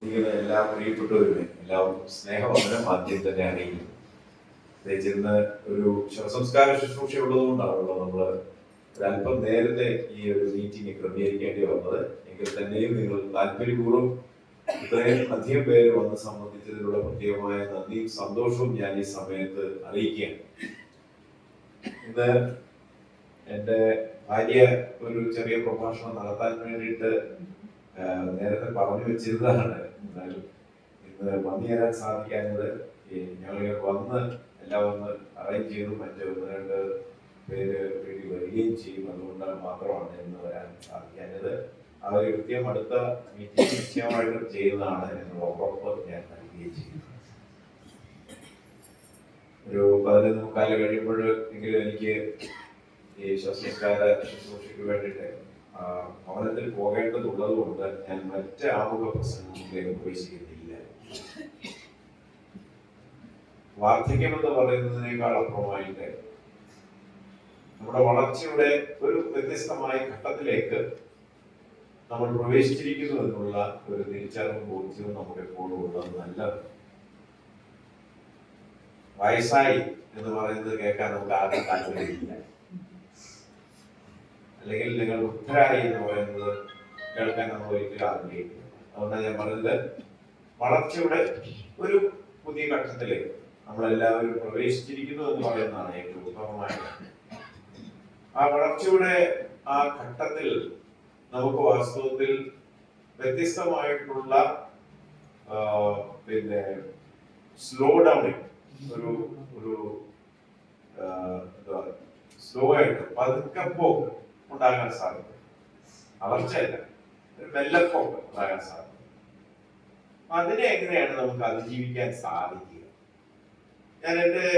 എല്ലാ പ്രിയപ്പെട്ടവരുമേ എല്ലാവർക്കും സ്നേഹവന്ദനം ആദ്യം തന്നെ അറിയിക്കും. പ്രത്യേകിച്ച് ഇന്ന് ഒരു ശവസംസ്കാര ശുശ്രൂഷ ഉള്ളതുകൊണ്ടാണല്ലോ നമ്മൾ ഒരല്പം നേരത്തെ ഈ ഒരു മീറ്റിംഗ് ക്രമീകരിക്കേണ്ടി വന്നത്. എങ്കിൽ തന്നെയും നിങ്ങൾ താല്പര്യപൂർവ്വം ഇത്രയും അധികം പേര് വന്ന് സംബന്ധിച്ചതിലുള്ള പ്രത്യേകമായ നന്ദിയും സന്തോഷവും ഞാൻ ഈ സമയത്ത് അറിയിക്കുകയാണ്. ഇന്ന് എൻ്റെ ഭാര്യ ഒരു ചെറിയ പ്രഭാഷണം നടത്താൻ വേണ്ടിയിട്ട് നേരത്തെ പറഞ്ഞു വെച്ചിരുന്നതാണ്. എന്നാലും ഇന്ന് വന്നു തരാൻ സാധിക്കാഞ്ഞത് ഞങ്ങൾ വന്ന് എല്ലാം ഒന്ന് അറേഞ്ച് ചെയ്തു. മറ്റേ ഒന്ന് രണ്ട് പേര് വേണ്ടി വരികയും ചെയ്യും. അതുകൊണ്ട് മാത്രമാണ് ഇന്ന് വരാൻ സാധിക്കാഞ്ഞത്. അവർ കൃത്യം അടുത്ത മീറ്റിംഗ് നിശ്ചയമായിട്ടും ചെയ്യുന്നതാണ് എന്നുള്ള ഉറപ്പ് ഞാൻ നൽകുകയും ചെയ്യുന്നു. ഒരു 11:45 കഴിയുമ്പോൾ എങ്കിലും എനിക്ക് ഈ ശവസംസ്കാര ശുശ്രൂഷയ്ക്ക് വേണ്ടിയിട്ട് ഭവനത്തിൽ പോകേണ്ടതുള്ളത് കൊണ്ട് ഞാൻ മറ്റ് ആമുഖ പ്രസംഗങ്ങളിലേക്ക് പ്രവേശിക്കുന്നില്ല. വാർദ്ധക്യമെന്ന് പറയുന്നതിനേക്കാൾ അപ്പുറമായിട്ട് നമ്മുടെ വളർച്ചയുടെ ഒരു വ്യത്യസ്തമായ ഘട്ടത്തിലേക്ക് നമ്മൾ പ്രവേശിച്ചിരിക്കുന്നു എന്നുള്ള ഒരു തിരിച്ചറിവും ബോധ്യവും നമുക്ക് എപ്പോഴും ഉള്ളത് നല്ലത്. വയസ്സായി എന്ന് പറയുന്നത് കേൾക്കാൻ നമുക്ക് ആർക്കും താല്പര്യമില്ല. അല്ലെങ്കിൽ നിങ്ങൾ വൃദ്ധരായി എന്ന് പറയുന്നത് കേൾക്കാൻ നമ്മൾ ഒരിക്കലും ആഗ്രഹിക്കുന്നു. അതുകൊണ്ടാണ് ഞാൻ പറഞ്ഞത്, വളർച്ചയുടെ ഒരു പുതിയ ഘട്ടത്തിലേക്ക് നമ്മളെല്ലാവരും പ്രവേശിച്ചിരിക്കുന്നു എന്ന് പറയുന്നതാണ് ഏറ്റവും ഉത്തമമായത്. ആ വളർച്ചയുടെ ആ ഘട്ടത്തിൽ നമുക്ക് വാസ്തവത്തിൽ വ്യത്യസ്തമായിട്ടുള്ള പിന്നെ സ്ലോ ഡൗണിങ്, ഒരു ഒരു സ്ലോ ആയിട്ട് പതുക്കെ പോക്ക് ഉണ്ടാകാൻ സാധിക്കും. വളർച്ചയല്ല, ഒരു മെല്ലപ്പോക്ക് ഉണ്ടാകാൻ സാധിക്കും. അതിനെ എങ്ങനെയാണ് നമുക്ക് അതിജീവിക്കാൻ സാധിക്കുക? ഞാൻ എൻ്റെ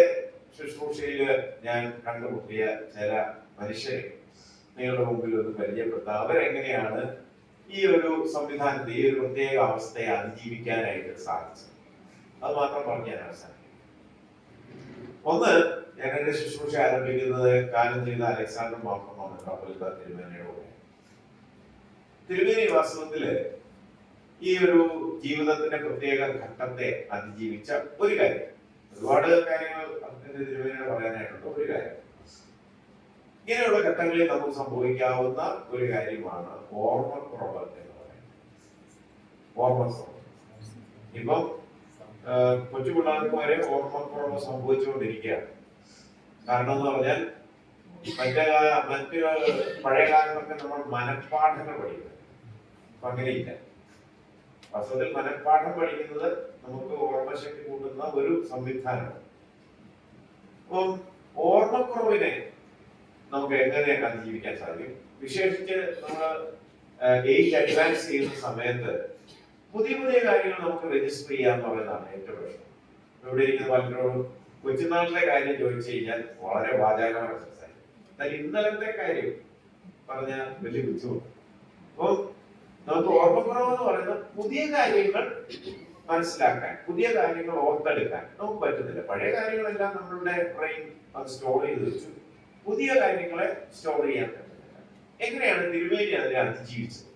ശുശ്രൂഷയിൽ ഞാൻ കണ്ടുമുട്ടിയ ചില മനുഷ്യരെ നിങ്ങളുടെ മുമ്പിൽ ഒന്ന് പരിചയപ്പെടുത്താം. അവരെങ്ങനെയാണ് ഈ ഒരു സംവിധാനത്തെ, ഈ ഒരു പ്രത്യേക അവസ്ഥയെ അതിജീവിക്കാനായിട്ട് സാധിച്ചത്. അത് മാത്രം പറഞ്ഞ് ഞാൻ അവസാനിക്കും. ഒന്ന്, ഞാൻ എന്റെ ശുശ്രൂഷ ആരംഭിക്കുന്നത് കാലം ചെയ്ത അലക്സാണ്ടർ മാർത്തോമാ കപ്പലിത്ത തിരുമേനിയുടെ കൂടെ. തിരുമേനി വാസ്തവത്തില് ഈ ഒരു ജീവിതത്തിന്റെ പ്രത്യേക ഘട്ടത്തെ അതിജീവിച്ച ഒരു കാര്യം, ഒരുപാട് കാര്യങ്ങൾ തിരുമേനിയോട് പറയാനായിട്ടുണ്ട്. ഒരു കാര്യം, ഇങ്ങനെയുള്ള ഘട്ടങ്ങളിൽ നമുക്ക് സംഭവിക്കാവുന്ന ഒരു കാര്യമാണ് ഓർമ്മക്കുറവ് എന്ന് പറയുന്നത്. ഓർമ്മക്കുറവ് ഇപ്പം കൊച്ചു പിള്ളേർക്ക് വരെ ഓർമ്മക്കുറവ് സംഭവിച്ചുകൊണ്ടിരിക്കുകയാണ്. കാരണം എന്ന് പറഞ്ഞാൽ മറ്റ് പഴയ കാലത്തൊക്കെ നമ്മൾ മനഃപാഠങ്ങൾ പഠിക്കുന്നത്, അപ്പൊ അങ്ങനെയില്ല. വാസ്തവത്തിൽ മനഃപാഠം പഠിക്കുന്നത് നമുക്ക് ഓർമ്മശക്തി കൂട്ടുന്ന ഒരു സംവിധാനമാണ്. അപ്പം ഓർമ്മക്കുറവിനെ നമുക്ക് എങ്ങനെ അതിജീവിക്കാൻ സാധിക്കും? വിശേഷിച്ച് നമ്മൾ ഏജ് അഡ്വാൻസ് ചെയ്യുന്ന സമയത്ത് പുതിയ പുതിയ കാര്യങ്ങൾ നമുക്ക് രജിസ്റ്റർ ചെയ്യാന്ന് പറയുന്നതാണ് ഏറ്റവും പ്രശ്നം. ഇവിടെ ഇരിക്കുന്ന പലരോടും കൊച്ചുനാളിലെ കാര്യം ചോദിച്ചു കഴിഞ്ഞാൽ വളരെ വാചാലമായ സംസാരിക്കും. എന്നാൽ ഇന്നലത്തെ കാര്യം പറഞ്ഞാൽ വലിയ ബുദ്ധിമുട്ട്. അപ്പോൾ നമുക്ക് ഓർമ്മക്കുറവെന്ന് പറയുന്ന പുതിയ കാര്യങ്ങൾ മനസ്സിലാക്കാൻ, പുതിയ കാര്യങ്ങൾ ഓർത്തെടുക്കാൻ നമുക്ക് പറ്റുന്നില്ല. പഴയ കാര്യങ്ങളെല്ലാം നമ്മളുടെ ബ്രെയിൻ അത് സ്റ്റോർ ചെയ്ത് വെച്ചു. പുതിയ കാര്യങ്ങളെ സ്റ്റോർ ചെയ്യാൻ പറ്റുന്നില്ല. എങ്ങനെയാണ് തിരുമേനി അതിനെ അതിജീവിച്ചത്?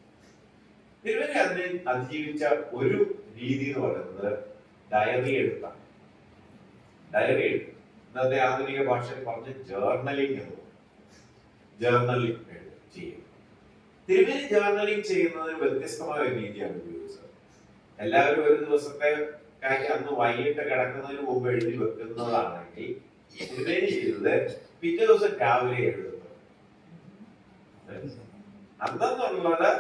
തിരുമേനി അതിനെ അതിജീവിച്ച ഒരു രീതി എന്ന് പറയുന്നത് ഡയറി എഴുത്താണ്. ഡയറി എഴുത്ത്, ഇന്നത്തെ ആധുനിക ഭാഷയിൽ പറഞ്ഞ് ജേർണലിംഗ് എന്ന് പറയും. ജേർണലിംഗ് ചെയ്യും. തിരുമേനി ജേർണലിംഗ് ചെയ്യുന്നത് വ്യത്യസ്തമായ ഒരു രീതിയാണ് ഉപയോഗിച്ചത്. എല്ലാവരും ഒരു ദിവസത്തെ കാര്യം അന്ന് വൈകിട്ട് കിടക്കുന്നതിന് മുമ്പ് എഴുതി വെക്കുന്നതാണെങ്കിൽ തിരുമേനി ചെയ്തത് പിറ്റേ ദിവസം രാവിലെ എഴുതുന്നത്. അന്നെന്നുള്ളത്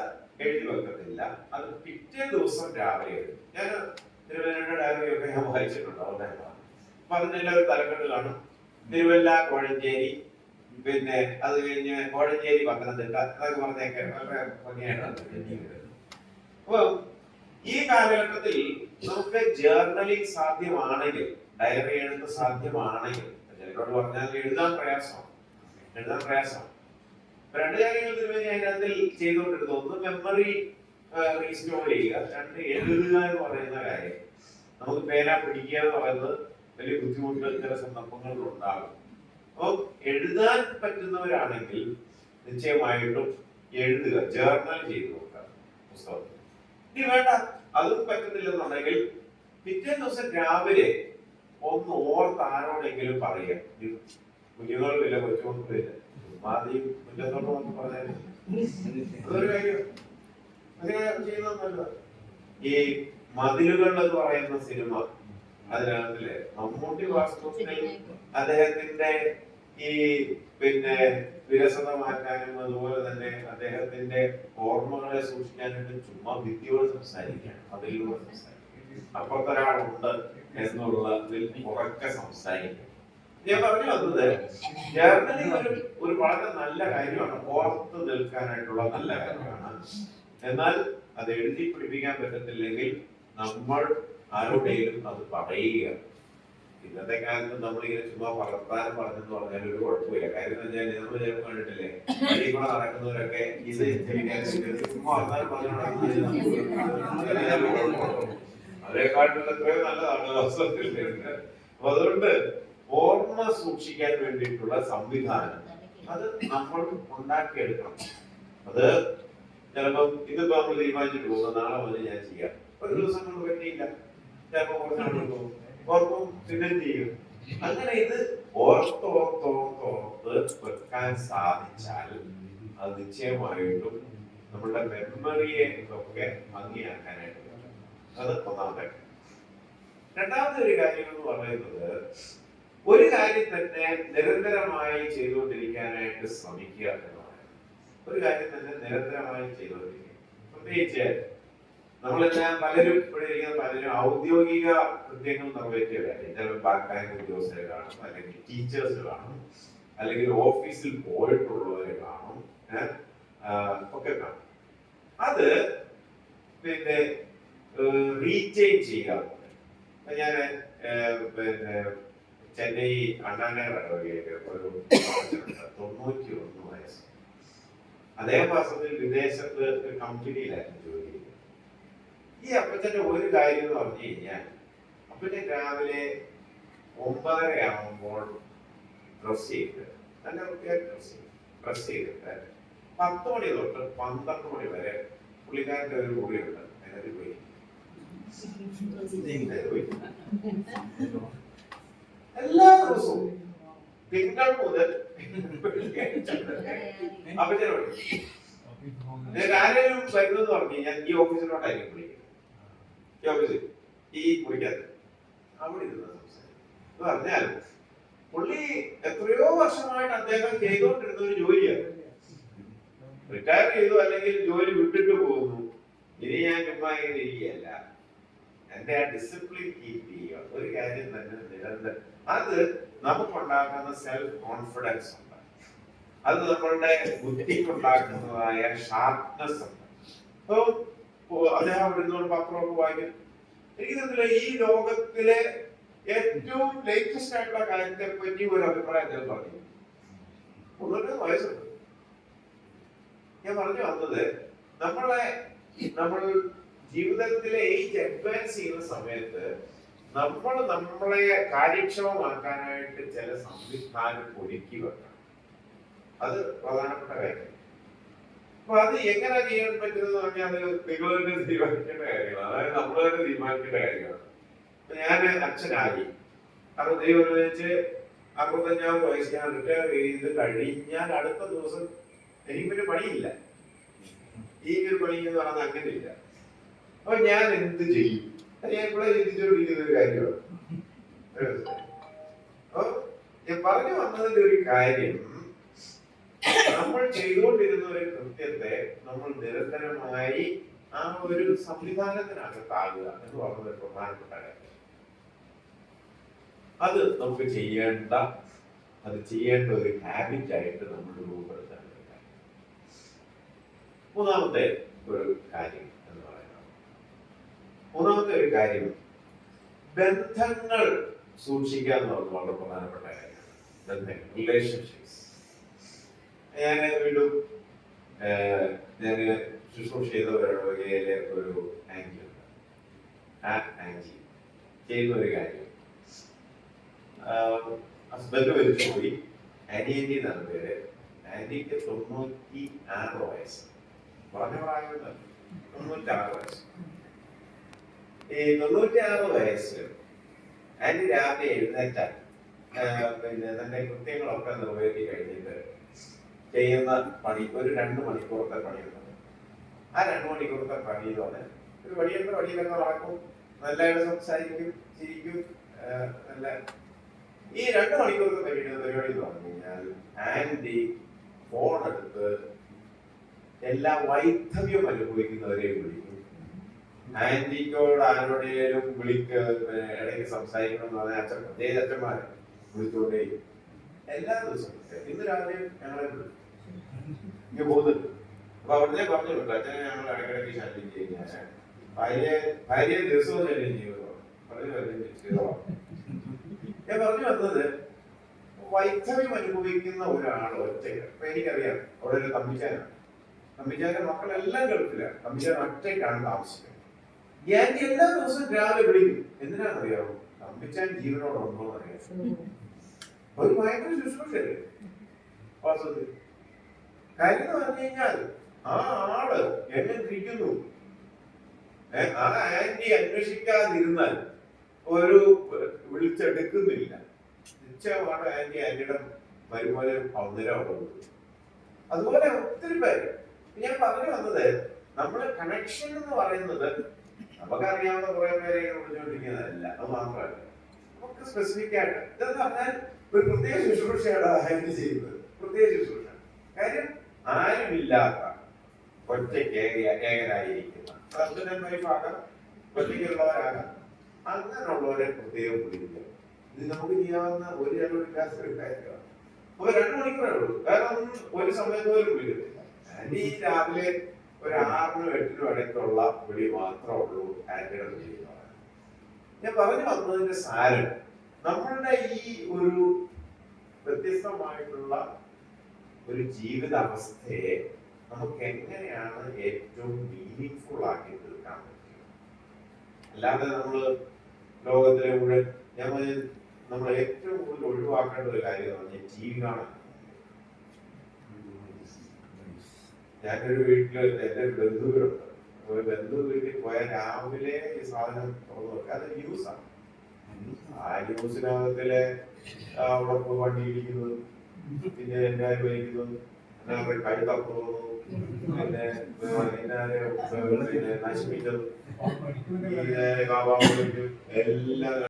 എഴുതി വെക്കത്തില്ല, അത് പിറ്റേ ദിവസം രാവിലെ എഴുതും. ഞാൻ തിരുവല്ലയുടെ ഡയറിയൊക്കെ ഞാൻ വായിച്ചിട്ടുണ്ട്. അപ്പൊ അതിന്റെ ഒരു തലക്കെട്ട് കാണും, തിരുവല്ല കോഴഞ്ചേരി, പിന്നെ അത് കഴിഞ്ഞ് കോഴഞ്ചേരി പത്തനംതിട്ട, അതൊക്കെ പറഞ്ഞൊക്കെ വളരെ ഭംഗിയായിട്ടാണ്. അപ്പൊ ഈ കാലഘട്ടത്തിൽ നമുക്ക് ജേർണലിംഗ് സാധ്യമാണെങ്കിൽ, ഡയറി എഴുത്ത് സാധ്യമാണെങ്കിൽ, ചിലരോട് പറഞ്ഞാൽ എഴുതാൻ പ്രയാസമാണ്. രണ്ട് കാര്യങ്ങൾ തിരുമേനി അതിനകത്തിൽ ചെയ്തുകൊണ്ടിരുന്നു. ഒന്ന് മെമ്മറി റീസ്റ്റോർ ചെയ്യുക, രണ്ട് എഴുതുക എന്ന് പറയുന്ന കാര്യം. നമുക്ക് പേന പിടിക്കുക എന്ന് പറയുന്നത് വലിയ ബുദ്ധിമുട്ടുകൾ ചില സന്ദർഭങ്ങളിൽ ഉണ്ടാകും. അപ്പോൾ എഴുതാൻ പറ്റുന്നവരാണെങ്കിൽ നിശ്ചയമായിട്ടും എഴുതുക, ജേർണൽ ചെയ്തു നോക്കുക പുസ്തകത്തിൽ. ഇനി വേണ്ട, അതും പറ്റുന്നില്ലെന്നുണ്ടെങ്കിൽ പിറ്റേ ദിവസം രാവിലെ ഒന്ന് ഓർത്ത് ആരോടെങ്കിലും പറയാം. കുഞ്ഞുങ്ങളില്ല, കൊച്ചുമക്കളില്ല, ആദ്യം മുന്നത്തോട്ട് പറഞ്ഞാൽ അതൊരു കാര്യം. അങ്ങനെ ചെയ്യുന്നതല്ല. ഈ മതിലുകൾ എന്ന് പറയുന്ന സിനിമ, അതിനകത്തില് മമ്മൂട്ടി വാസ്തവത്തിൽ അദ്ദേഹത്തിന്റെ ഈ പിന്നെ വിരസത മാറ്റാനും അതുപോലെ തന്നെ അദ്ദേഹത്തിന്റെ ഓർമ്മകളെ സൂക്ഷിക്കാനായിട്ട് ചുമ്മാ ഭിത്തിയോട് സംസാരിക്കുകയാണ്, അതിലൂടെ സംസാരിക്കുക, അപ്പുറത്തൊരാളുണ്ട് എന്നുള്ളതിൽ ഉറക്കെ സംസാരിക്കുക. ഞാൻ പറഞ്ഞു വന്നത് ജർമ്മനി ഒരു വളരെ നല്ല കാര്യമാണ്, ഓർത്ത് നിൽക്കാനായിട്ടുള്ള നല്ല കാര്യമാണ്. എന്നാൽ അത് എഴുതി പിടിപ്പിക്കാൻ പറ്റത്തില്ലെങ്കിൽ നമ്മൾ ആരോടെയും അത് പറയുക. ഇന്നത്തെ കാലത്ത് നമ്മളിങ്ങനെ ചുമ്മാ വർത്താനം പറഞ്ഞെന്ന് പറഞ്ഞാൽ ഒരു കുഴപ്പമില്ല. കാര്യം എന്ന് വെച്ചാൽ നമ്മൾ ചിലപ്പോൾ കണ്ടിട്ടില്ലേ, വഴി കൂടെ നടക്കുന്നവരൊക്കെ ഇത് ചുമ്മാ വർത്താനം പറഞ്ഞു അവരെക്കാട്ടുള്ള എത്രയോ നല്ലതാണ് വാസ്തവത്തിൽ. അപ്പൊ അതുകൊണ്ട് ഓർമ്മ സൂക്ഷിക്കാൻ വേണ്ടിയിട്ടുള്ള സംവിധാനം അത് നമ്മൾ ഉണ്ടാക്കിയെടുക്കണം. അത് ചിലപ്പോൾ ഇതിപ്പോ നമ്മൾ തീരുമാനിച്ചിട്ട് പോകും, നാളെ മുതൽ ഞാൻ ചെയ്യാം, ഒരു ദിവസം കൊണ്ട് പറ്റിയില്ല, ചിലപ്പോൾ കുറച്ചാണ് പോകും, ഓർക്കും, പിന്നെ ചെയ്യും. അങ്ങനെ ഇത് ഓർത്തോർത്തോർത്തോർത്ത് വെക്കാൻ സാധിച്ചാൽ അത് നിശ്ചയമായിട്ടും നമ്മളുടെ മെമ്മറിയെ ഒക്കെ ഭംഗിയാക്കാനായിട്ട് പറ്റും. അത് ഒന്നാമത്തെ. രണ്ടാമത്തെ ഒരു കാര്യം എന്ന് പറയുന്നത്, ഒരു കാര്യം തന്നെ നിരന്തരമായി ചെയ്തുകൊണ്ടിരിക്കാനായിട്ട് ശ്രമിക്കുക എന്നതാണ്. ഒരു കാര്യം തന്നെ നിരന്തരമായി ചെയ്തുകൊണ്ടിരിക്കുക. പ്രത്യേകിച്ച് നമ്മളെല്ലാം പലരും ഇവിടെ ഇരിക്കുന്ന പലരും ഔദ്യോഗിക കൃത്യങ്ങൾ നിറവേറ്റിയവരാണ്. ചിലപ്പോൾ ബാങ്ക് ഉദ്യോഗസ്ഥരെ കാണും, അല്ലെങ്കിൽ ടീച്ചേഴ്സ് കാണും, അല്ലെങ്കിൽ ഓഫീസിൽ പോയിട്ടുള്ളവരെ കാണും, ഒക്കെ കാണും. അത് പിന്നെ റീചെയിൻ ചെയ്യുക. ഞാൻ പിന്നെ ചെന്നൈ അണ്ണാനഗറിലേക്ക് ഒരു 91 വയസ്സ്, അതേ മാസത്തിൽ വിദേശത്ത് കമ്പനിയിലായിരുന്നു ജോലി ചെയ്തത്. ഈ അപ്പച്ചന്റെ ഒരു കാര്യം എന്ന് പറഞ്ഞു കഴിഞ്ഞാൽ, അപ്പച്ചൻ രാവിലെ 9:30 ആകുമ്പോൾ ഡ്രസ് ചെയ്ത് നല്ല ഡ്രസ് ചെയ്തിട്ട് 10 മണി തൊട്ട് 12 മണി വരെ പുള്ളിക്കാരൻ്റെ ഒരു മുറിയുണ്ട്, അതിനകത്ത് പോയി എല്ലാ ദിവസവും തിങ്കൾ മുതൽ അപ്പച്ചനോട് ആരെങ്കിലും വരുന്നത് പറഞ്ഞു കഴിഞ്ഞാൽ ഈ ഓഫീസിലോട്ടായിരിക്കും വിളിക്കുന്നത്. ഈ ഓഫീസിൽ ഈ കുറിക്കാത്ത അവിടെ ഇരുന്ന് സംസാരിക്കും. പറഞ്ഞാൽ പുള്ളി എത്രയോ വർഷമായിട്ട് അദ്ദേഹം ചെയ്തുകൊണ്ടിരുന്ന ഒരു ജോലിയാണ്. റിട്ടയർ ചെയ്തു അല്ലെങ്കിൽ ജോലി വിട്ടിട്ട് പോകുന്നു. ഇനി ഞാൻ ചുമ്മാ ഇങ്ങനെ ഇരിക്കുകയല്ല, എന്റെ ആ ഡിസിപ്ലിൻ കീപ്പ് ചെയ്യുക, ഒരു കാര്യം തന്നെ നിരന്തരം. അത് നമുക്കുണ്ടാക്കുന്ന സെൽഫ് കോൺഫിഡൻസ് ഉണ്ട്, അത് നമ്മളുടെ ബുദ്ധിക്കുണ്ടാക്കുന്നതായ ഷാർപ്നെസ് ഉണ്ട്. അപ്പൊ അദ്ദേഹം അവിടെ നിന്നോട് പത്രമൊക്കെ വായിക്കും. എനിക്ക് തോന്നുന്നില്ല ഈ ലോകത്തിലെ ഏറ്റവും ലേറ്റസ്റ്റ് ആയിട്ടുള്ള കാര്യത്തെ പറ്റി ഒരു അഭിപ്രായം അദ്ദേഹം പറഞ്ഞു. 90 വയസ്സുണ്ട്. ഞാൻ പറഞ്ഞു വന്നത്, നമ്മൾ ജീവിതത്തിലെ ഏജ് അഡ്വാൻസ് ചെയ്യുന്ന സമയത്ത് നമ്മളെ കാര്യക്ഷമമാക്കാനായിട്ട് ചില സംവിധാനം ഒരുക്കി വെക്കണം. അത് പ്രധാനപ്പെട്ട കാര്യം. അപ്പൊ അത് എങ്ങനെ ചെയ്യാൻ പറ്റുന്നത് പറഞ്ഞാൽ അത് നിങ്ങൾ തന്നെ തീരുമാനിക്കേണ്ട കാര്യങ്ങളാണ്. അതായത് നമ്മൾ തന്നെ തീരുമാനിക്കേണ്ട കാര്യങ്ങളാണ്. ഞാൻ അച്ഛനായി 65 വയസ്സ് ഞാൻ റിട്ടയർ ചെയ്ത് കഴിഞ്ഞാൽ അടുത്ത ദിവസം എനിക്കൊരു പണിയില്ല. ഈ ഒരു പണി എന്ന് പറഞ്ഞാൽ അങ്ങനെയില്ല. അപ്പൊ ഞാൻ എന്ത് ചെയ്യും? ഞാൻ ഇവിടെ ചിന്തിച്ചുകൊണ്ടിരിക്കുന്ന ഒരു കാര്യമാണ്. അപ്പൊ ഞാൻ പറഞ്ഞു വന്നതിന്റെ ഒരു കാര്യം, നമ്മൾ ചെയ്തുകൊണ്ടിരുന്ന ഒരു കൃത്യത്തെ നമ്മൾ നിരന്തരമായി ആ ഒരു സംവിധാനത്തിനകത്താകുക എന്ന് പറഞ്ഞത് പ്രധാനപ്പെട്ട കാര്യം. അത് നമുക്ക് ചെയ്യേണ്ട ഒരു ഹാബിറ്റ് ആയിട്ട് നമ്മൾ രൂപപ്പെടുത്താൻ കാര്യം. മൂന്നാമത്തെ ഒരു കാര്യം എന്ന് പറയുന്നത്, ബന്ധങ്ങൾ സൂക്ഷിക്കുക എന്നുള്ളത് വളരെ പ്രധാനപ്പെട്ട കാര്യമാണ്. ബന്ധങ്ങൾ, റിലേഷൻഷിപ്സ്. ഞാൻ വീണ്ടും ശുശ്രൂഷ ചെയ്ത വകയിലെ ഒരു ആന്റി ഉണ്ട്. ആ ആന്റി ചെയ്യുന്ന ഒരു കാര്യം, ഹസ്ബൻഡ് മരിച്ചു പോയി, ആന്റി എന്നാണ് പേര്. ആന്റിക്ക് 96 വയസ്സ്, പറഞ്ഞ പ്രായം 96 വയസ്സ്. ഈ 96 വയസ്സിൽ ആന്റി രാവിലെ എഴുന്നേറ്റാൽ പിന്നെ തന്റെ കൃത്യങ്ങളൊക്കെ നിറവേറ്റി കഴിഞ്ഞിട്ട് ചെയ്യുന്ന പണി ഒരു 2 മണിക്കൂറത്തെ പണിയുണ്ട്. ആ 2 മണിക്കൂറത്തെ പണിയിലൂടെ ഒരു വഴിയിലൊക്കെ നടക്കും, നല്ലതായിട്ട് സംസാരിക്കും, ചിരിക്കും. നല്ല ഈ 2 മണിക്കൂറത്തെ പരിപാടി എന്ന് പറഞ്ഞു കഴിഞ്ഞാൽ ആന്റി ഫോൺ എടുത്ത് എല്ലാ വൈധവ്യം അനുഭവിക്കുന്നവരെ വിളിക്കും. ആന്റിക്കോട് ആരോടെയും ഇടയ്ക്ക് സംസാരിക്കണം എന്ന് പറഞ്ഞാൽ പ്രത്യേക അച്ഛന്മാരെ വിളിച്ചുകൊണ്ടേ എല്ലാ ദിവസവും. ഇന്ന് രാവിലെ ഞങ്ങളെ ഇങ്ങനെ പോകുന്നുണ്ട്. അപ്പൊ അവിടുത്തെ പറഞ്ഞു വിട്ടു, അച്ഛനെ ഞങ്ങൾ ഇടയ്ക്കിടയ്ക്ക് ശല്യം ചെയ്യുന്ന ഭാര്യ ദിവസവും ശല്യം ചെയ്യുമോ ഞാൻ പറഞ്ഞു വന്നത്, വൈധവ്യം അനുഭവിക്കുന്ന ഒരാൾ ഒറ്റയ്ക്ക്. അപ്പൊ എനിക്കറിയാം അവിടെ ഒരു തമ്പിച്ചാന്റെ മക്കളെല്ലാം ഗൾഫിലാണ്. തമ്പിച്ചാൻ ഒറ്റയ്ക്കാണ് താമസിക്കുന്നത്. ഞാൻ എല്ലാ ദിവസവും രാവിലെ വിളിക്കും. എന്തിനാണെന്നറിയാമോ? തമ്പിച്ചാൻ ജീവനോടുണ്ടോ എന്നറിയാം. ഒരു ഭയങ്കര ശുശ്രൂഷയല്ലേ വാസ്തവത്തിൽ. കാര്യം എന്ന് പറഞ്ഞു കഴിഞ്ഞാൽ ആ ആള് എങ്ങനെ ഇരിക്കുന്നു, ആ ആന്റി അന്വേഷിക്കാതിരുന്നാൽ ഒരു വിളിച്ചെടുക്കുന്നില്ല. നിശ്ചയമാണ് ആന്റിയുടെ വരുമാന സൗന്ദര്യമുള്ളത്. അതുപോലെ ഒത്തിരി പേര്. ഞാൻ പറഞ്ഞു വന്നത്, നമ്മുടെ കണക്ഷൻ എന്ന് പറയുന്നത് നമുക്കറിയാവുന്ന കുറെ പേരെ വിളിച്ചുകൊണ്ടിരിക്കുന്നതല്ല. അത് മാത്രമല്ല, നമുക്ക് സ്പെസിഫിക് ആയിട്ട് ഇതെന്ന് പറഞ്ഞാൽ ഒരു പ്രത്യേക ശുശ്രൂഷയാണ് ആന്റി ചെയ്യുന്നത്. പ്രത്യേക ശുശ്രൂഷ. കാര്യം ആരുമില്ലാത്ത ഒറ്റയ്ക്ക് ഏകരായിരിക്കുന്ന ഹസ്ബൻഡ് വൈഫാകാം, ഒറ്റയ്ക്കുള്ളവരാകാം, അങ്ങനെയുള്ളവരെ പ്രത്യേകം വിളിക്കുക. ഇത് നമുക്ക് ചെയ്യാവുന്ന ഒരു കാര്യമാണ്. അപ്പൊ 2 മണിക്കൂറേ ഉള്ളൂ. കാരണം ഒരു സമയത്ത് പോലും വിളിക്കത്തില്ല. ആന്റി രാവിലെ ഒരു 6-നും 8-നും ഇടയ്ക്കുള്ള വിളി മാത്രമേ ഉള്ളൂ ആന്റിയുടെ വിളി എന്ന് പറയുന്നത്. ഞാൻ പറഞ്ഞു വന്നതിന്റെ സാരം, നമ്മളുടെ ഈ ഒരു വ്യത്യസ്തമായിട്ടുള്ള ഒരു ജീവിതാവസ്ഥയെ നമുക്ക് എങ്ങനെയാണ് ഏറ്റവും മീനിങ് ആക്കി തീർക്കാൻ പറ്റുക. അല്ലാതെ നമ്മള് ലോകത്തിലെ മുഴുവൻ നമ്മൾ ഏറ്റവും കൂടുതൽ ഒഴിവാക്കേണ്ട ഒരു കാര്യം എന്ന് പറഞ്ഞാൽ ടി വി കാണാൻ. ഞാനൊരു വീട്ടില് എന്റെ ബന്ധുവിലുണ്ട്. ഒരു ബന്ധു വീട്ടിൽ പോയാൽ രാവിലെ ഈ സാധനം തുറന്നു നോക്കുക. അത് ന്യൂസാണ്. ആ ന്യൂസിനകത്തിലെ അവിടെ വണ്ടി ഇടിക്കുന്നത്, പിന്നെ എല്ലാവരും വഹിക്കുന്നത്, കഴുത്തപ്പുറന്നു, പിന്നെ നശിപ്പിച്ചത്, എല്ലാം